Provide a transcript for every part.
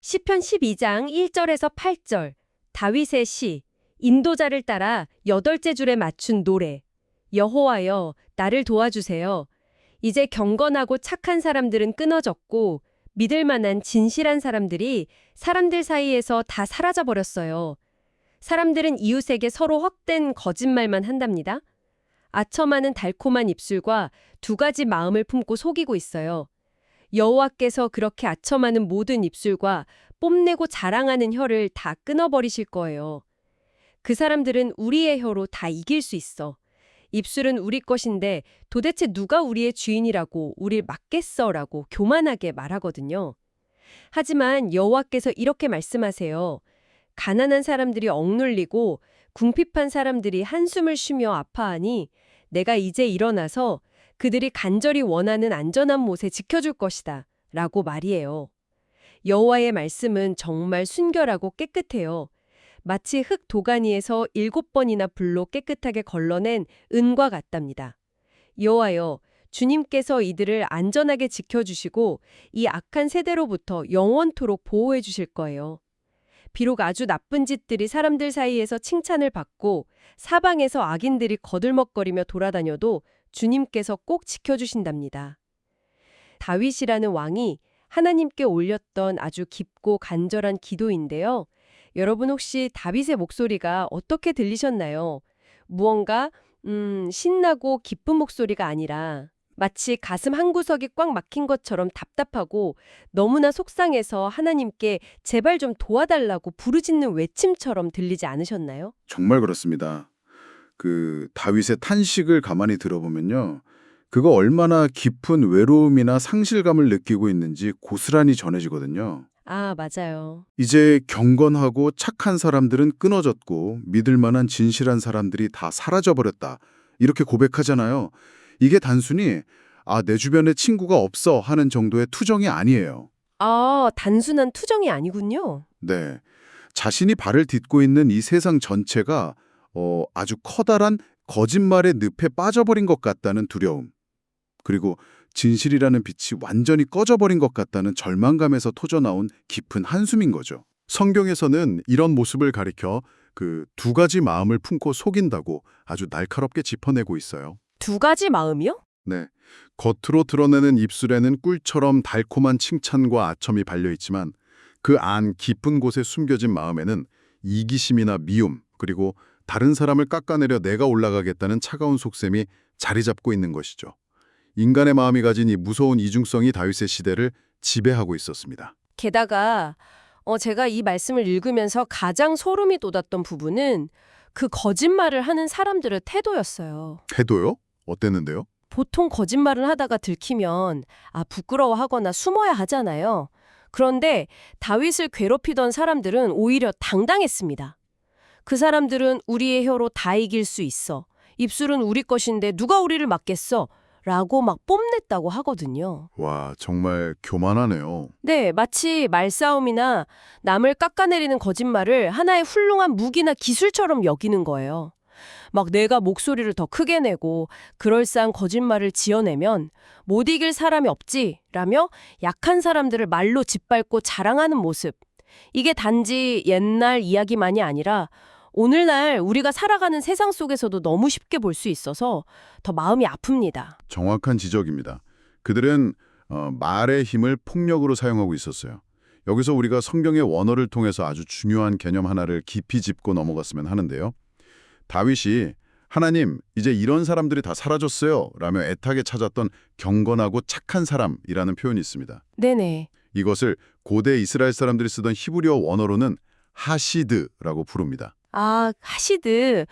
시편 12장 1절에서 8절, 다윗의 시, 인도자를 따라 8째 줄에 맞춘 노래. 여호와여, 나를 도와주세요. 이제 경건하고 착한 사람들은 끊어졌고 믿을 만한 진실한 사람들이 사람들 사이에서 다 사라져 버렸어요. 사람들은 이웃에게 서로 헛된 거짓말만 한답니다. 아첨하는 달콤한 입술과 두 가지 마음을 품고 속이고 있어요. 여호와께서 그렇게 아첨하는 모든 입술과 뽐내고 자랑하는 혀를 다 끊어버리실 거예요. 그 사람들은 우리의 혀로 다 이길 수 있어. 입술은 우리 것인데 도대체 누가 우리의 주인이라고 우릴 맡겠어라고 교만하게 말하거든요. 하지만 여호와께서 이렇게 말씀하세요. 가난한 사람들이 억눌리고 궁핍한 사람들이 한숨을 쉬며 아파하니 내가 이제 일어나서 그들이 간절히 원하는 안전한 못에 지켜줄 것이다 라고 말이에요. 여호와의 말씀은 정말 순결하고 깨끗해요. 마치 흙 도가니에서 7번이나 불로 깨끗하게 걸러낸 은과 같답니다. 여호와여, 주님께서 이들을 안전하게 지켜주시고 이 악한 세대로부터 영원토록 보호해 주실 거예요. 비록 아주 나쁜 짓들이 사람들 사이에서 칭찬을 받고 사방에서 악인들이 거들먹거리며 돌아다녀도 주님께서 꼭 지켜주신답니다. 다윗이라는 왕이 하나님께 올렸던 아주 깊고 간절한 기도인데요. 여러분 혹시 다윗의 목소리가 어떻게 들리셨나요? 무언가 신나고 기쁜 목소리가 아니라 마치 가슴 한구석이 꽉 막힌 것처럼 답답하고 너무나 속상해서 하나님께 제발 좀 도와달라고 부르짖는 외침처럼 들리지 않으셨나요? 정말 그렇습니다. 그 다윗의 탄식을 가만히 들어보면요. 그거 얼마나 깊은 외로움이나 상실감을 느끼고 있는지 고스란히 전해지거든요. 아, 맞아요. 이제 경건하고 착한 사람들은 끊어졌고 믿을 만한 진실한 사람들이 다 사라져버렸다. 이렇게 고백하잖아요. 이게 단순히 내 주변에 친구가 없어 하는 정도의 투정이 아니에요. 아, 단순한 투정이 아니군요. 네. 자신이 발을 딛고 있는 이 세상 전체가 아주 커다란 거짓말의 늪에 빠져버린 것 같다는 두려움. 그리고 진실이라는 빛이 완전히 꺼져버린 것 같다는 절망감에서 터져나온 깊은 한숨인 거죠. 성경에서는 이런 모습을 가리켜 그 두 가지 마음을 품고 속인다고 아주 날카롭게 짚어내고 있어요. 두 가지 마음이요? 네. 겉으로 드러내는 입술에는 꿀처럼 달콤한 칭찬과 아첨이 발려있지만 그 안 깊은 곳에 숨겨진 마음에는 이기심이나 미움, 그리고 다른 사람을 깎아내려 내가 올라가겠다는 차가운 속셈이 자리 잡고 있는 것이죠. 인간의 마음이 가진 이 무서운 이중성이 다윗의 시대를 지배하고 있었습니다. 게다가 제가 이 말씀을 읽으면서 가장 소름이 돋았던 부분은 그 거짓말을 하는 사람들의 태도였어요. 태도요? 어땠는데요? 보통 거짓말을 하다가 들키면 부끄러워하거나 숨어야 하잖아요. 그런데 다윗을 괴롭히던 사람들은 오히려 당당했습니다. 그 사람들은 우리의 혀로 다 이길 수 있어. 입술은 우리 것인데 누가 우리를 막겠어? 라고 막 뽐냈다고 하거든요. 와, 정말 교만하네요. 네, 마치 말싸움이나 남을 깎아내리는 거짓말을 하나의 훌륭한 무기나 기술처럼 여기는 거예요. 막 내가 목소리를 더 크게 내고 그럴싸한 거짓말을 지어내면 못 이길 사람이 없지라며 약한 사람들을 말로 짓밟고 자랑하는 모습. 이게 단지 옛날 이야기만이 아니라 오늘날 우리가 살아가는 세상 속에서도 너무 쉽게 볼 수 있어서 더 마음이 아픕니다. 정확한 지적입니다. 그들은 말의 힘을 폭력으로 사용하고 있었어요. 여기서 우리가 성경의 원어를 통해서 아주 중요한 개념 하나를 깊이 짚고 넘어갔으면 하는데요. 다윗이 하나님, 이제 이런 사람들이 다 사라졌어요 라며 애타게 찾았던 경건하고 착한 사람이라는 표현이 있습니다. 네네. 이것을 고대 이스라엘 사람들이 쓰던 히브리어 원어로는 하시드라고 부릅니다. 하시드.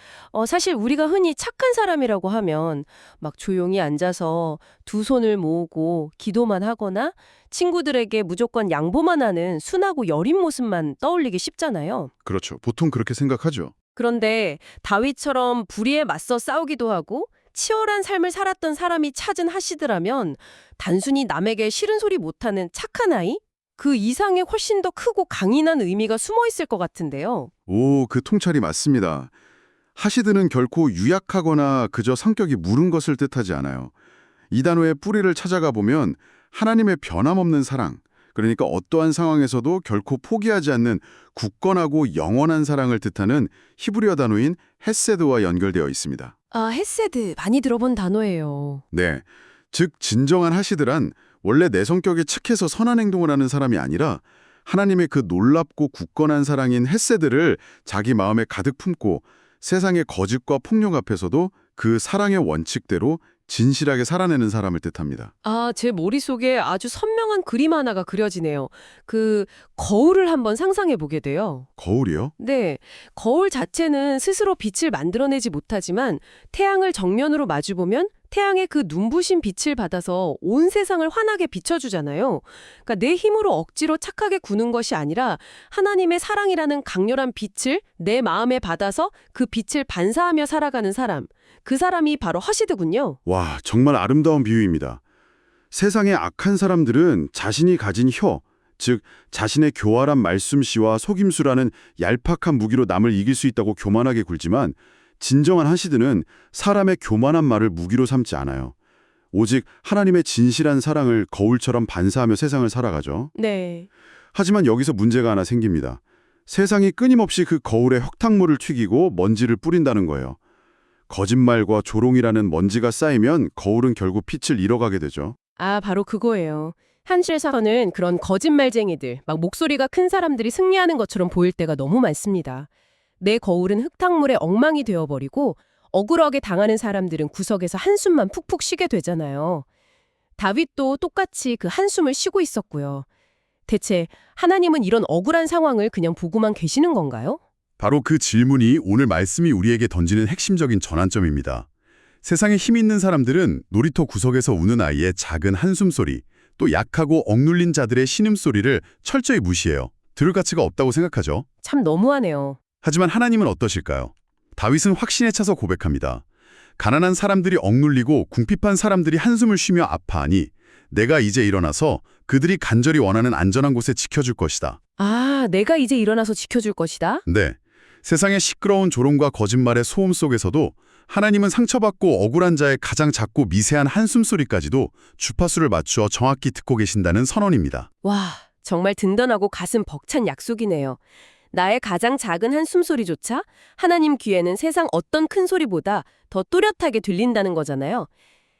사실 우리가 흔히 착한 사람이라고 하면 막 조용히 앉아서 두 손을 모으고 기도만 하거나 친구들에게 무조건 양보만 하는 순하고 여린 모습만 떠올리기 쉽잖아요. 그렇죠. 보통 그렇게 생각하죠. 그런데 다윗처럼 불의에 맞서 싸우기도 하고 치열한 삶을 살았던 사람이 찾은 하시드라면 단순히 남에게 싫은 소리 못하는 착한 아이? 그 이상의 훨씬 더 크고 강인한 의미가 숨어 있을 것 같은데요. 오, 그 통찰이 맞습니다. 하시드는 결코 유약하거나 그저 성격이 무른 것을 뜻하지 않아요. 이 단어의 뿌리를 찾아가 보면 하나님의 변함없는 사랑, 그러니까 어떠한 상황에서도 결코 포기하지 않는 굳건하고 영원한 사랑을 뜻하는 히브리어 단어인 헤세드와 연결되어 있습니다. 아, 헤세드 많이 들어본 단어예요. 네, 즉 진정한 하시드란 원래 내 성격에 착해서 선한 행동을 하는 사람이 아니라 하나님의 그 놀랍고 굳건한 사랑인 헤세드를 자기 마음에 가득 품고 세상의 거짓과 폭력 앞에서도 그 사랑의 원칙대로 진실하게 살아내는 사람을 뜻합니다. 아, 제 머릿속에 아주 선명한 그림 하나가 그려지네요. 그 거울을 한번 상상해 보게 돼요. 거울이요? 네, 거울 자체는 스스로 빛을 만들어내지 못하지만 태양을 정면으로 마주보면 태양의 그 눈부신 빛을 받아서 온 세상을 환하게 비춰주잖아요. 그러니까 내 힘으로 억지로 착하게 구는 것이 아니라 하나님의 사랑이라는 강렬한 빛을 내 마음에 받아서 그 빛을 반사하며 살아가는 사람. 그 사람이 바로 허시드군요. 와, 정말 아름다운 비유입니다. 세상의 악한 사람들은 자신이 가진 혀, 즉 자신의 교활한 말씀씨와 속임수라는 얄팍한 무기로 남을 이길 수 있다고 교만하게 굴지만 진정한 하시드는 사람의 교만한 말을 무기로 삼지 않아요. 오직 하나님의 진실한 사랑을 거울처럼 반사하며 세상을 살아가죠. 네. 하지만 여기서 문제가 하나 생깁니다. 세상이 끊임없이 그 거울에 흙탕물을 튀기고 먼지를 뿌린다는 거예요. 거짓말과 조롱이라는 먼지가 쌓이면 거울은 결국 빛을 잃어가게 되죠. 아, 바로 그거예요. 현실에서는 그런 거짓말쟁이들, 막 목소리가 큰 사람들이 승리하는 것처럼 보일 때가 너무 많습니다. 내 거울은 흙탕물에 엉망이 되어버리고 억울하게 당하는 사람들은 구석에서 한숨만 푹푹 쉬게 되잖아요. 다윗도 똑같이 그 한숨을 쉬고 있었고요. 대체 하나님은 이런 억울한 상황을 그냥 보고만 계시는 건가요? 바로 그 질문이 오늘 말씀이 우리에게 던지는 핵심적인 전환점입니다. 세상에 힘 있는 사람들은 놀이터 구석에서 우는 아이의 작은 한숨소리, 또 약하고 억눌린 자들의 신음소리를 철저히 무시해요. 들을 가치가 없다고 생각하죠. 참 너무하네요. 하지만 하나님은 어떠실까요? 다윗은 확신에 차서 고백합니다. 가난한 사람들이 억눌리고 궁핍한 사람들이 한숨을 쉬며 아파하니 내가 이제 일어나서 그들이 간절히 원하는 안전한 곳에 지켜줄 것이다. 아, 내가 이제 일어나서 지켜줄 것이다? 네, 세상의 시끄러운 조롱과 거짓말의 소음 속에서도 하나님은 상처받고 억울한 자의 가장 작고 미세한 한숨소리까지도 주파수를 맞추어 정확히 듣고 계신다는 선언입니다. 와, 정말 든든하고 가슴 벅찬 약속이네요. 나의 가장 작은 한숨소리조차 하나님 귀에는 세상 어떤 큰 소리보다 더 또렷하게 들린다는 거잖아요.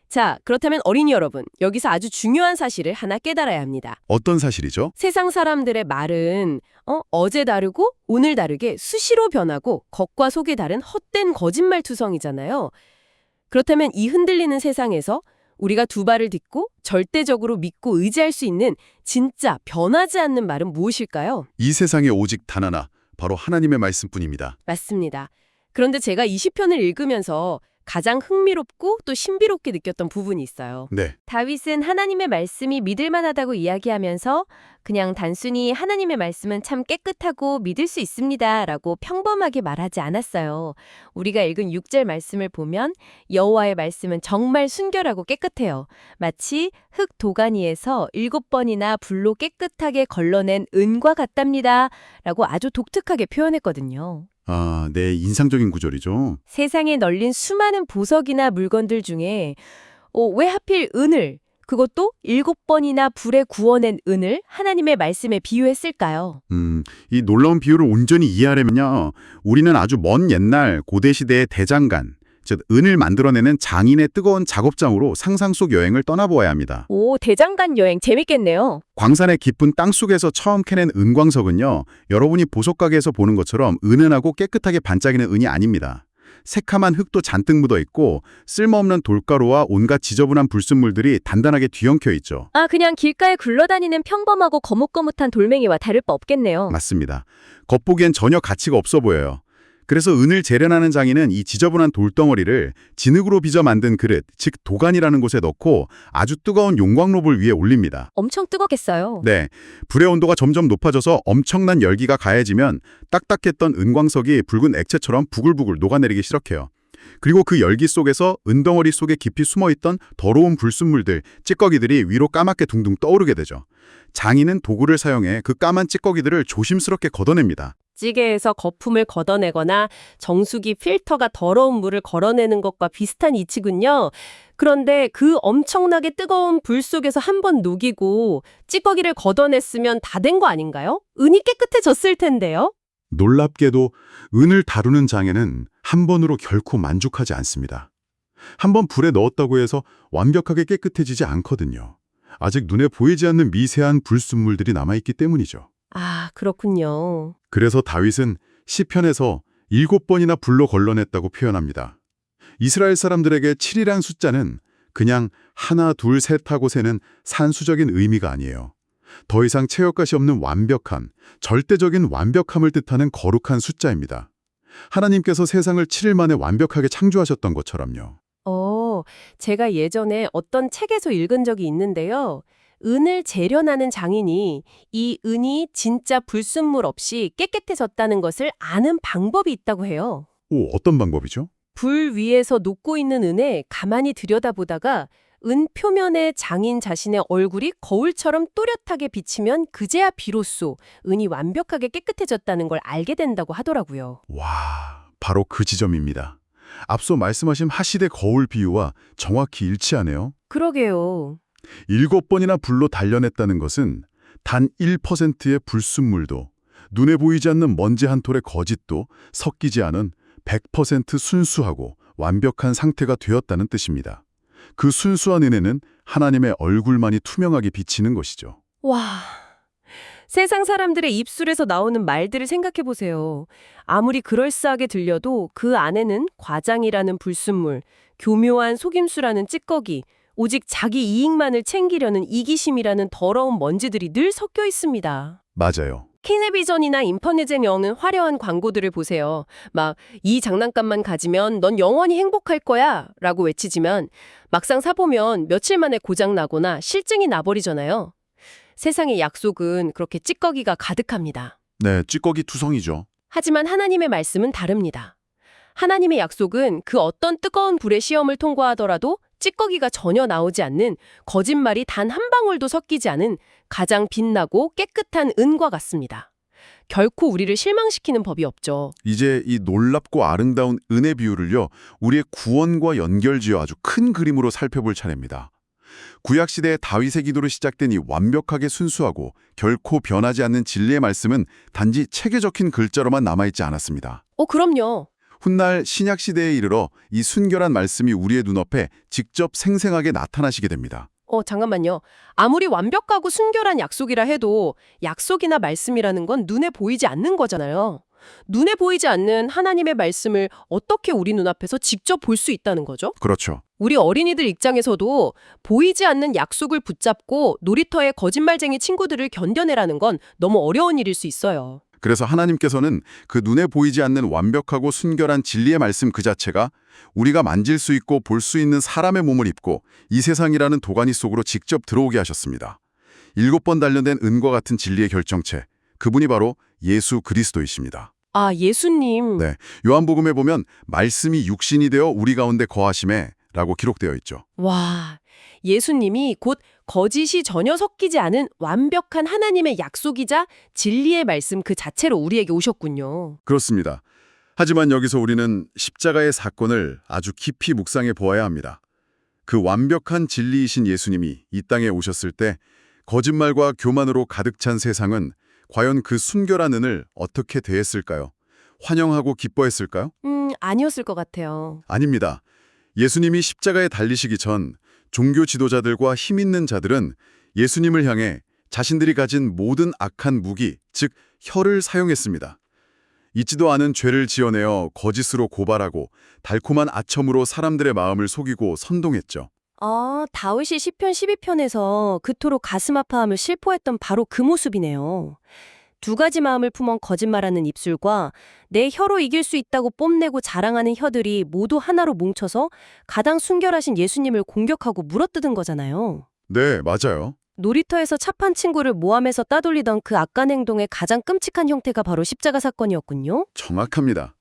자, 그렇다면 어린이 여러분, 여기서 아주 중요한 사실을 하나 깨달아야 합니다. 어떤 사실이죠? 세상 사람들의 말은 어제 다르고 오늘 다르게 수시로 변하고 겉과 속이 다른 헛된 거짓말투성이잖아요. 그렇다면 이 흔들리는 세상에서 우리가 두 발을 딛고 절대적으로 믿고 의지할 수 있는 진짜 변하지 않는 말은 무엇일까요? 이 세상에 오직 단 하나, 바로 하나님의 말씀뿐입니다. 맞습니다. 그런데 제가 이 시편을 읽으면서 가장 흥미롭고 또 신비롭게 느꼈던 부분이 있어요. 네, 다윗은 하나님의 말씀이 믿을만하다고 이야기하면서 그냥 단순히 하나님의 말씀은 참 깨끗하고 믿을 수 있습니다 라고 평범하게 말하지 않았어요. 우리가 읽은 6절 말씀을 보면 여호와의 말씀은 정말 순결하고 깨끗해요. 마치 흙 도가니에서 7번이나 불로 깨끗하게 걸러낸 은과 같답니다 라고 아주 독특하게 표현했거든요. 아, 네, 인상적인 구절이죠. 세상에 널린 수많은 보석이나 물건들 중에 왜 하필 은을, 그것도 7번이나 불에 구워낸 은을 하나님의 말씀에 비유했을까요? 이 놀라운 비유를 온전히 이해하려면요, 우리는 아주 먼 옛날 고대시대의 대장간, 즉 은을 만들어내는 장인의 뜨거운 작업장으로 상상 속 여행을 떠나보아야 합니다. 오, 대장간 여행 재밌겠네요. 광산의 깊은 땅속에서 처음 캐낸 은광석은요, 여러분이 보석가게에서 보는 것처럼 은은하고 깨끗하게 반짝이는 은이 아닙니다. 새카만 흙도 잔뜩 묻어 있고 쓸모없는 돌가루와 온갖 지저분한 불순물들이 단단하게 뒤엉켜 있죠. 아, 그냥 길가에 굴러다니는 평범하고 거뭇거뭇한 돌멩이와 다를 바 없겠네요. 맞습니다. 겉보기엔 전혀 가치가 없어 보여요. 그래서 은을 재련하는 장인은 이 지저분한 돌덩어리를 진흙으로 빚어 만든 그릇, 즉 도간이라는 곳에 넣고 아주 뜨거운 용광로불 위에 올립니다. 엄청 뜨겁겠어요. 네, 불의 온도가 점점 높아져서 엄청난 열기가 가해지면 딱딱했던 은광석이 붉은 액체처럼 부글부글 녹아내리기 시작해요. 그리고 그 열기 속에서 은덩어리 속에 깊이 숨어있던 더러운 불순물들, 찌꺼기들이 위로 까맣게 둥둥 떠오르게 되죠. 장인은 도구를 사용해 그 까만 찌꺼기들을 조심스럽게 걷어냅니다. 찌개에서 거품을 걷어내거나 정수기 필터가 더러운 물을 걸어내는 것과 비슷한 이치군요. 그런데 그 엄청나게 뜨거운 불 속에서 한 번 녹이고 찌꺼기를 걷어냈으면 다 된 거 아닌가요? 은이 깨끗해졌을 텐데요. 놀랍게도 은을 다루는 장에는 한 번으로 결코 만족하지 않습니다. 한 번 불에 넣었다고 해서 완벽하게 깨끗해지지 않거든요. 아직 눈에 보이지 않는 미세한 불순물들이 남아있기 때문이죠. 아, 그렇군요. 그래서 다윗은 시편에서 7번이나 불로 걸러냈다고 표현합니다. 이스라엘 사람들에게 7이란 숫자는 그냥 하나, 둘, 셋 하고 세는 산수적인 의미가 아니에요. 더 이상 체역같이 없는 완벽한, 절대적인 완벽함을 뜻하는 거룩한 숫자입니다. 하나님께서 세상을 7일 만에 완벽하게 창조하셨던 것처럼요. 제가 예전에 어떤 책에서 읽은 적이 있는데요. 은을 재련하는 장인이 이 은이 진짜 불순물 없이 깨끗해졌다는 것을 아는 방법이 있다고 해요. 오, 어떤 방법이죠? 불 위에서 녹고 있는 은에 가만히 들여다보다가 은 표면에 장인 자신의 얼굴이 거울처럼 또렷하게 비치면 그제야 비로소 은이 완벽하게 깨끗해졌다는 걸 알게 된다고 하더라고요. 와, 바로 그 지점입니다. 앞서 말씀하신 하시대 거울 비유와 정확히 일치하네요. 그러게요. 7번이나 불로 단련했다는 것은 단 1%의 불순물도, 눈에 보이지 않는 먼지 한 톨의 거짓도 섞이지 않은 100% 순수하고 완벽한 상태가 되었다는 뜻입니다. 그 순수한 은혜는 하나님의 얼굴만이 투명하게 비치는 것이죠. 와, 세상 사람들의 입술에서 나오는 말들을 생각해 보세요. 아무리 그럴싸하게 들려도 그 안에는 과장이라는 불순물, 교묘한 속임수라는 찌꺼기, 오직 자기 이익만을 챙기려는 이기심이라는 더러운 먼지들이 늘 섞여 있습니다. 맞아요. 텔레비전이나 인터넷에 나오는 화려한 광고들을 보세요. 막 이 장난감만 가지면 넌 영원히 행복할 거야 라고 외치지만 막상 사보면 며칠 만에 고장나거나 실증이 나버리잖아요. 세상의 약속은 그렇게 찌꺼기가 가득합니다. 네, 찌꺼기 투성이죠. 하지만 하나님의 말씀은 다릅니다. 하나님의 약속은 그 어떤 뜨거운 불의 시험을 통과하더라도 찌꺼기가 전혀 나오지 않는, 거짓말이 단 한 방울도 섞이지 않은 가장 빛나고 깨끗한 은과 같습니다. 결코 우리를 실망시키는 법이 없죠. 이제 이 놀랍고 아름다운 은혜 비유를요, 우리의 구원과 연결지어 아주 큰 그림으로 살펴볼 차례입니다. 구약시대의 다윗의 기도로 시작된 이 완벽하게 순수하고 결코 변하지 않는 진리의 말씀은 단지 책에 적힌 글자로만 남아있지 않았습니다. 그럼요. 훗날 신약시대에 이르러 이 순결한 말씀이 우리의 눈앞에 직접 생생하게 나타나시게 됩니다. 잠깐만요. 아무리 완벽하고 순결한 약속이라 해도 약속이나 말씀이라는 건 눈에 보이지 않는 거잖아요. 눈에 보이지 않는 하나님의 말씀을 어떻게 우리 눈앞에서 직접 볼 수 있다는 거죠? 그렇죠. 우리 어린이들 입장에서도 보이지 않는 약속을 붙잡고 놀이터의 거짓말쟁이 친구들을 견뎌내라는 건 너무 어려운 일일 수 있어요. 그래서 하나님께서는 그 눈에 보이지 않는 완벽하고 순결한 진리의 말씀 그 자체가 우리가 만질 수 있고 볼 수 있는 사람의 몸을 입고 이 세상이라는 도가니 속으로 직접 들어오게 하셨습니다. 7번 단련된 은과 같은 진리의 결정체, 그분이 바로 예수 그리스도이십니다. 아, 예수님. 네, 요한복음에 보면 말씀이 육신이 되어 우리 가운데 거하심에 라고 기록되어 있죠. 와, 예수님이 곧 거짓이 전혀 섞이지 않은 완벽한 하나님의 약속이자 진리의 말씀 그 자체로 우리에게 오셨군요. 그렇습니다. 하지만 여기서 우리는 십자가의 사건을 아주 깊이 묵상해 보아야 합니다. 그 완벽한 진리이신 예수님이 이 땅에 오셨을 때 거짓말과 교만으로 가득 찬 세상은 과연 그 순결한 은을 어떻게 대했을까요? 환영하고 기뻐했을까요? 아니었을 것 같아요. 아닙니다. 예수님이 십자가에 달리시기 전 종교 지도자들과 힘 있는 자들은 예수님을 향해 자신들이 가진 모든 악한 무기, 즉 혀를 사용했습니다. 잊지도 않은 죄를 지어내어 거짓으로 고발하고 달콤한 아첨으로 사람들의 마음을 속이고 선동했죠. 다윗이 시편 12편에서 그토록 가슴 아파함을 실포했던 바로 그 모습이네요. 두 가지 마음을 품은 거짓말하는 입술과 내 혀로 이길 수 있다고 뽐내고 자랑하는 혀들이 모두 하나로 뭉쳐서 가장 순결하신 예수님을 공격하고 물어뜯은 거잖아요. 네, 맞아요. 놀이터에서 차판 친구를 모함해서 따돌리던 그 악한 행동의 가장 끔찍한 형태가 바로 십자가 사건이었군요. 정확합니다.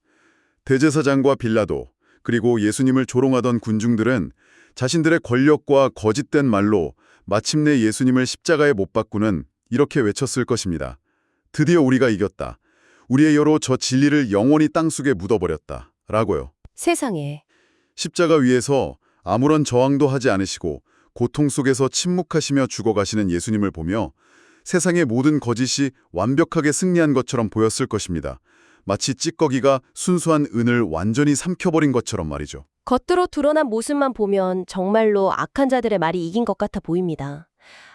대제사장과 빌라도, 그리고 예수님을 조롱하던 군중들은 자신들의 권력과 거짓된 말로 마침내 예수님을 십자가에 못 박고는 이렇게 외쳤을 것입니다. 드디어 우리가 이겼다. 우리의 여로 저 진리를 영원히 땅속에 묻어버렸다. 라고요. 세상에. 십자가 위에서 아무런 저항도 하지 않으시고 고통 속에서 침묵하시며 죽어가시는 예수님을 보며 세상의 모든 거짓이 완벽하게 승리한 것처럼 보였을 것입니다. 마치 찌꺼기가 순수한 은을 완전히 삼켜버린 것처럼 말이죠. 겉으로 드러난 모습만 보면 정말로 악한 자들의 말이 이긴 것 같아 보입니다.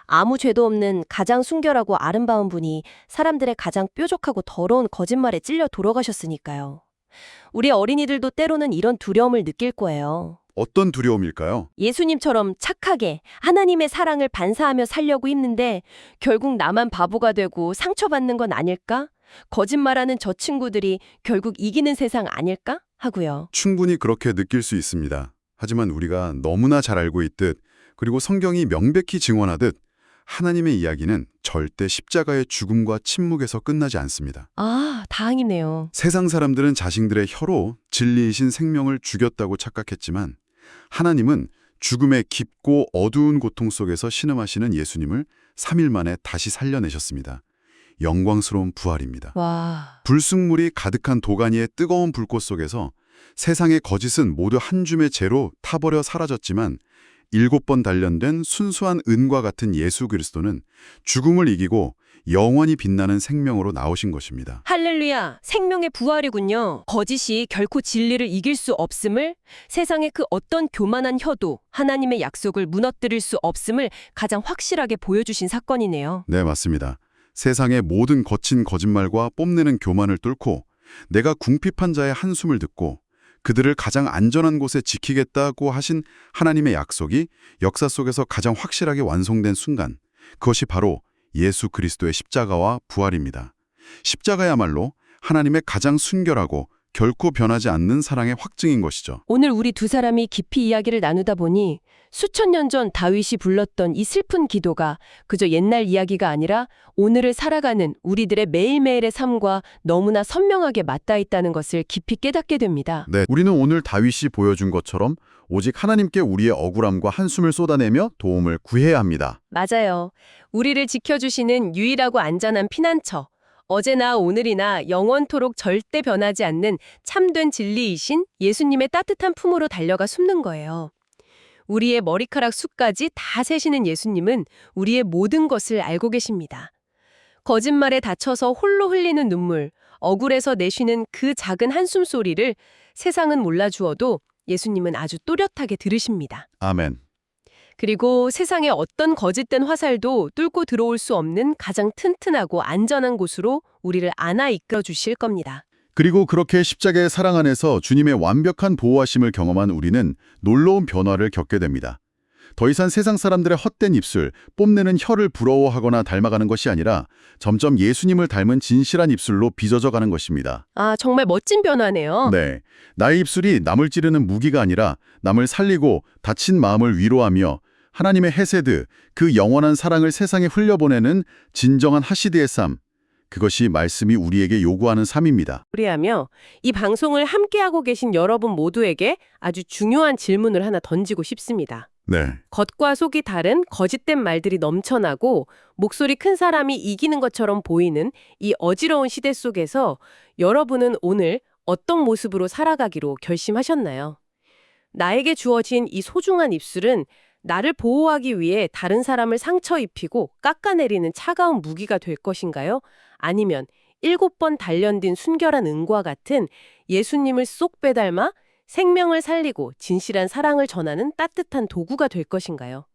아무 죄도 없는 가장 순결하고 아름다운 분이 사람들의 가장 뾰족하고 더러운 거짓말에 찔려 돌아가셨으니까요. 우리 어린이들도 때로는 이런 두려움을 느낄 거예요. 어떤 두려움일까요? 예수님처럼 착하게 하나님의 사랑을 반사하며 살려고 힘든데 결국 나만 바보가 되고 상처받는 건 아닐까? 거짓말하는 저 친구들이 결국 이기는 세상 아닐까? 하고요. 충분히 그렇게 느낄 수 있습니다. 하지만 우리가 너무나 잘 알고 있듯 그리고 성경이 명백히 증언하듯 하나님의 이야기는 절대 십자가의 죽음과 침묵에서 끝나지 않습니다. 아, 다행이네요. 세상 사람들은 자신들의 혀로 진리이신 생명을 죽였다고 착각했지만 하나님은 죽음의 깊고 어두운 고통 속에서 신음하시는 예수님을 3일 만에 다시 살려내셨습니다. 영광스러운 부활입니다. 와. 불순물이 가득한 도가니의 뜨거운 불꽃 속에서 세상의 거짓은 모두 한 줌의 재로 타버려 사라졌지만 7번 단련된 순수한 은과 같은 예수 그리스도는 죽음을 이기고 영원히 빛나는 생명으로 나오신 것입니다. 할렐루야, 생명의 부활이군요. 거짓이 결코 진리를 이길 수 없음을, 세상의 그 어떤 교만한 혀도 하나님의 약속을 무너뜨릴 수 없음을 가장 확실하게 보여주신 사건이네요. 네, 맞습니다. 세상의 모든 거친 거짓말과 뽐내는 교만을 뚫고 내가 궁핍한 자의 한숨을 듣고 그들을 가장 안전한 곳에 지키겠다고 하신 하나님의 약속이 역사 속에서 가장 확실하게 완성된 순간, 그것이 바로 예수 그리스도의 십자가와 부활입니다. 십자가야말로 하나님의 가장 순결하고 결코 변하지 않는 사랑의 확증인 것이죠. 오늘 우리 두 사람이 깊이 이야기를 나누다 보니 수천 년 전 다윗이 불렀던 이 슬픈 기도가 그저 옛날 이야기가 아니라 오늘을 살아가는 우리들의 매일매일의 삶과 너무나 선명하게 맞닿아 있다는 것을 깊이 깨닫게 됩니다. 네, 우리는 오늘 다윗이 보여준 것처럼 오직 하나님께 우리의 억울함과 한숨을 쏟아내며 도움을 구해야 합니다. 맞아요. 우리를 지켜주시는 유일하고 안전한 피난처. 어제나 오늘이나 영원토록 절대 변하지 않는 참된 진리이신 예수님의 따뜻한 품으로 달려가 숨는 거예요. 우리의 머리카락 숱까지 다 세시는 예수님은 우리의 모든 것을 알고 계십니다. 거짓말에 다쳐서 홀로 흘리는 눈물, 억울해서 내쉬는 그 작은 한숨 소리를 세상은 몰라주어도 예수님은 아주 또렷하게 들으십니다. 아멘. 그리고 세상의 어떤 거짓된 화살도 뚫고 들어올 수 없는 가장 튼튼하고 안전한 곳으로 우리를 안아 이끌어 주실 겁니다. 그리고 그렇게 십자가의 사랑 안에서 주님의 완벽한 보호하심을 경험한 우리는 놀라운 변화를 겪게 됩니다. 더 이상 세상 사람들의 헛된 입술, 뽐내는 혀를 부러워하거나 닮아가는 것이 아니라 점점 예수님을 닮은 진실한 입술로 빚어져 가는 것입니다. 아, 정말 멋진 변화네요. 네, 나의 입술이 남을 찌르는 무기가 아니라 남을 살리고 다친 마음을 위로하며 하나님의 헤세드, 그 영원한 사랑을 세상에 흘려보내는 진정한 하시드의 삶, 그것이 말씀이 우리에게 요구하는 삶입니다. 우리하며 이 방송을 함께하고 계신 여러분 모두에게 아주 중요한 질문을 하나 던지고 싶습니다. 네, 겉과 속이 다른 거짓된 말들이 넘쳐나고 목소리 큰 사람이 이기는 것처럼 보이는 이 어지러운 시대 속에서 여러분은 오늘 어떤 모습으로 살아가기로 결심하셨나요? 나에게 주어진 이 소중한 입술은 나를 보호하기 위해 다른 사람을 상처 입히고 깎아내리는 차가운 무기가 될 것인가요? 아니면 7번 단련된 순결한 은과 같은 예수님을 쏙 빼닮아 생명을 살리고 진실한 사랑을 전하는 따뜻한 도구가 될 것인가요?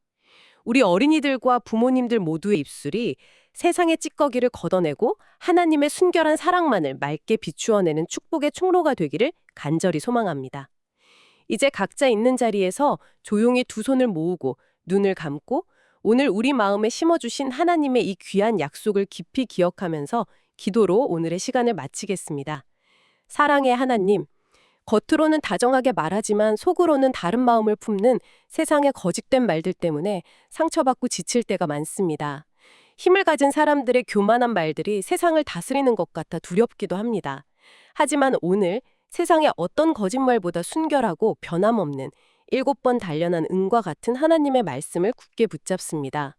우리 어린이들과 부모님들 모두의 입술이 세상의 찌꺼기를 걷어내고 하나님의 순결한 사랑만을 맑게 비추어내는 축복의 충로가 되기를 간절히 소망합니다. 이제 각자 있는 자리에서 조용히 두 손을 모으고 눈을 감고 오늘 우리 마음에 심어주신 하나님의 이 귀한 약속을 깊이 기억하면서 기도로 오늘의 시간을 마치겠습니다. 사랑의 하나님, 겉으로는 다정하게 말하지만 속으로는 다른 마음을 품는 세상의 거짓된 말들 때문에 상처받고 지칠 때가 많습니다. 힘을 가진 사람들의 교만한 말들이 세상을 다스리는 것 같아 두렵기도 합니다. 하지만 오늘 세상의 어떤 거짓말보다 순결하고 변함없는 7번 단련한 은과 같은 하나님의 말씀을 굳게 붙잡습니다.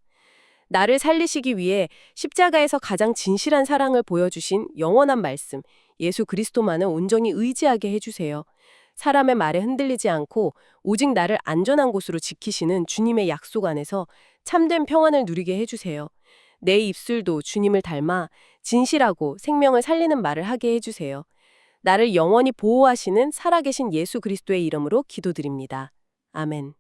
나를 살리시기 위해 십자가에서 가장 진실한 사랑을 보여주신 영원한 말씀, 예수 그리스도만을 온전히 의지하게 해주세요. 사람의 말에 흔들리지 않고 오직 나를 안전한 곳으로 지키시는 주님의 약속 안에서 참된 평안을 누리게 해주세요. 내 입술도 주님을 닮아 진실하고 생명을 살리는 말을 하게 해주세요. 나를 영원히 보호하시는 살아계신 예수 그리스도의 이름으로 기도드립니다. 아멘.